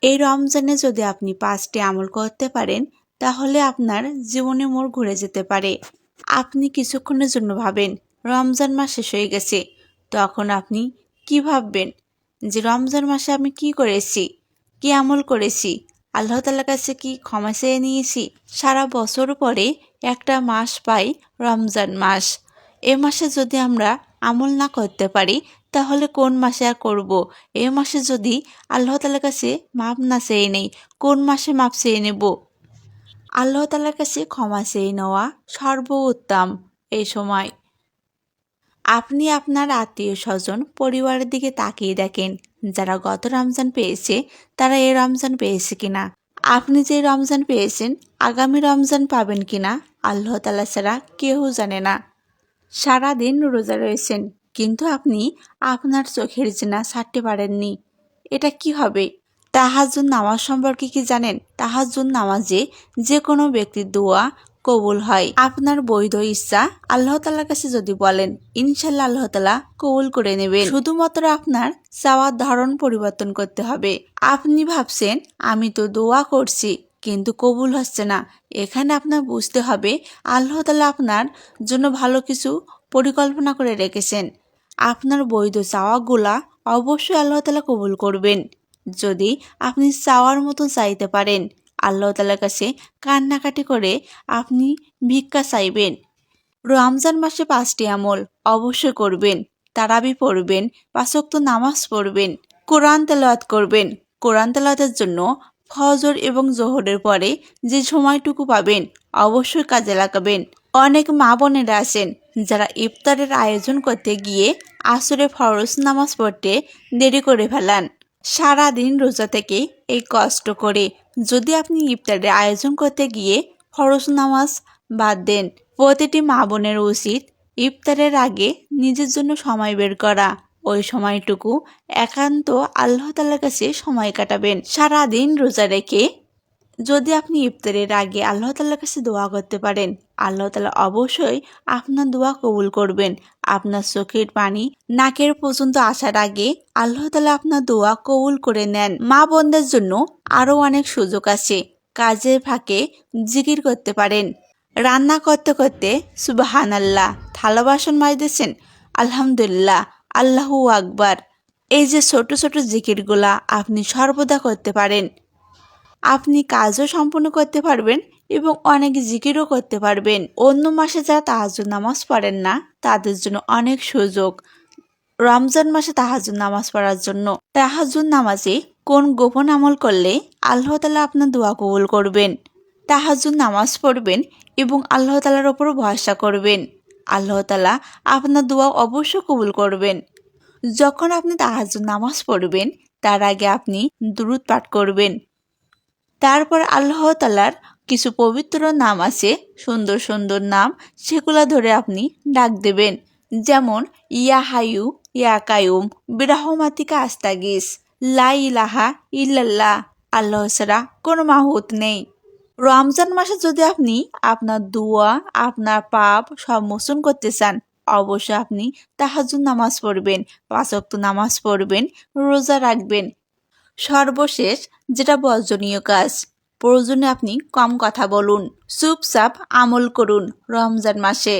এই রমজানে যদি আপনি 5টি আমল করতে পারেন তাহলে আপনার জীবনে মোড় ঘুরে যেতে পারে। আপনি কিছুক্ষণের জন্য ভাবেন রমজান মাস শেষ হয়ে গেছে, তখন আপনি কি ভাববেন যে রমজান মাসে আমি কি করেছি, কি আমল করেছি, আল্লাহ তাআলার কাছে কি ক্ষমা চেয়ে নিয়েছি। সারা বছর পরে একটা মাস পাই, রমজান মাস। এ মাসে যদি আমরা আমল না করতে পারি তাহলে কোন মাসে আর করব। এ মাসে যদি আল্লাহ তাআলার কাছে মাপ না চেয়ে নেই, কোন মাসে মাপ চেয়ে নেব। আল্লাহ তাআলার কাছে ক্ষমা চেয়ে নেওয়া সর্বোত্তম এই সময়। আপনি আপনার আত্মীয় স্বজন পরিবারের দিকে তাকিয়ে দেখেন, যারা গত রমজান পেয়েছে তারা এই রমজান পেয়েছে কিনা। আপনি যে রমজান পেয়েছেন আগামী রমজান পাবেন কিনা আল্লাহ তাআলা ছাড়া কেউ জানে না। সারাদিন রোজা রয়েছেন, কিন্তু আপনি আপনার চোখের জিনা ছাড়তে পারেননি। এটা কি হবে? তাহাজ্জুদ নামাজ সম্পর্কে কি জানেন? তাহাজ্জুদ নামাজে যে কোনো ব্যক্তির দোয়া কবুল হয়। আপনার বৈধ ইচ্ছা আল্লাহ তাআলার কাছে যদি বলেন, ইনশাআল্লাহ আল্লাহ তাআলা কবুল করে নেবেন। শুধুমাত্র আপনার চাওয়ার ধরন পরিবর্তন করতে হবে। আপনি ভাবছেন আমি তো দোয়া করছি কিন্তু কবুল হচ্ছে না। এখানে আপনার বুঝতে হবে আল্লাহ তাআলা আপনার জন্য ভালো কিছু পরিকল্পনা করে রেখেছেন। আপনার বৈধ চাওয়াগুলা অবশ্যই আল্লাহ তাআলা কবুল করবেন যদি আপনি চাওয়ার মতো চাইতে পারেন। আল্লাহ তাআলার কাছে কান্নাকাটি করে আপনি ভিক্ষা চাইবেন। রমজান মাসে 5টি আমল অবশ্যই করবেন। তারাবি পড়বেন, 5 ওয়াক্ত নামাজ পড়বেন, কোরআন তেলাওয়াত করবেন। কোরআন তেলাওয়াতের জন্য ফজর এবং জোহরের পরে যে সময়টুকু পাবেন অবশ্যই কাজে লাগাবেন। অনেক মা বোনেরা আছেন যারা ইফতারের আয়োজন করতে গিয়ে আসরে ফরজ নামাজ পড়তে দেরি করে ফেলান। সারাদিন রোজা থেকে এই কষ্ট করে যদি আপনি ইফতারের আয়োজন করতে গিয়ে ফরজ নামাজ বাদ দেন। প্রতিটি মা বোনের উচিত ইফতারের আগে নিজের জন্য সময় বের করা। ওই সময়টুকু একান্ত আল্লাহ তাআলার কাছে সময় কাটাবেন। সারাদিন রোজা রেখে যদি আপনি ইফতারের আগে আল্লাহ তাআলার কাছে দোয়া করতে পারেন, আল্লাহ তাআলা অবশ্যই আপনার দোয়া কবুল করবেন। আপনার চোখের পানি নাকের পর্যন্ত আসার আগে আল্লাহ তাআলা আপনার দোয়া কবুল করে নেন। মা বোনদের জন্য আরও অনেক সুযোগ আছে। কাজের ফাঁকে জিকির করতে পারেন। রান্না করতে করতে সুবহানাল্লাহ, থালা বাসন মাজতেছেন আলহামদুলিল্লাহ, আল্লাহু আকবার। এই যে ছোট ছোট জিকিরগুলা আপনি সর্বদা করতে পারেন। আপনি কাজও সম্পূর্ণ করতে পারবেন এবং অনেক জিকিরও করতে পারবেন। অন্য মাসে যারা তাহাজ্জুদ নামাজ পড়েন না তাদের জন্য অনেক সুযোগ রমজান মাসে তাহাজ্জুদ নামাজ পড়ার জন্য। তাহাজ্জুদ নামাজে কোন গোপন আমল করলে আল্লাহ তাআলা আপনার দোয়া কবুল করবেন। তাহাজ্জুদ নামাজ পড়বেন এবং আল্লাহ তাআলার ওপর ভরসা করবেন। আল্লাহ তাআলা আপনার দোয়া অবশ্য কবুল করবেন। যখন আপনি তাহাজ্জুদ নামাজ পড়বেন তার আগে আপনি দুরূদ পাঠ করবেন। তারপর আল্লাহ তাআলার কিছু পবিত্র নাম আছে, সুন্দর সুন্দর নাম, সেগুলো ধরে আপনি ডাক দেবেন। যেমন ইয়া হাইয়ু ইয়া কাইয়ুম বিরহমাতিকা আস্তাগিস, লা ইলাহা ইল্লাল্লাহ, আল্লাহ ছাড়া কোনো মাবুদ নেই। রমজান মাসে যদি আপনি আপনার দোয়া, আপনার পাপ সব মোচন করতে চান, অবশ্যই আপনি তাহাজ্জুদ নামাজ পড়বেন, 5 ওয়াক্ত নামাজ পড়বেন, রোজা রাখবেন। সর্বশেষ যেটা বর্জনীয় কাজ, প্রয়োজনে আপনি কম কথা বলুন, চুপচাপ আমল করুন রমজান মাসে।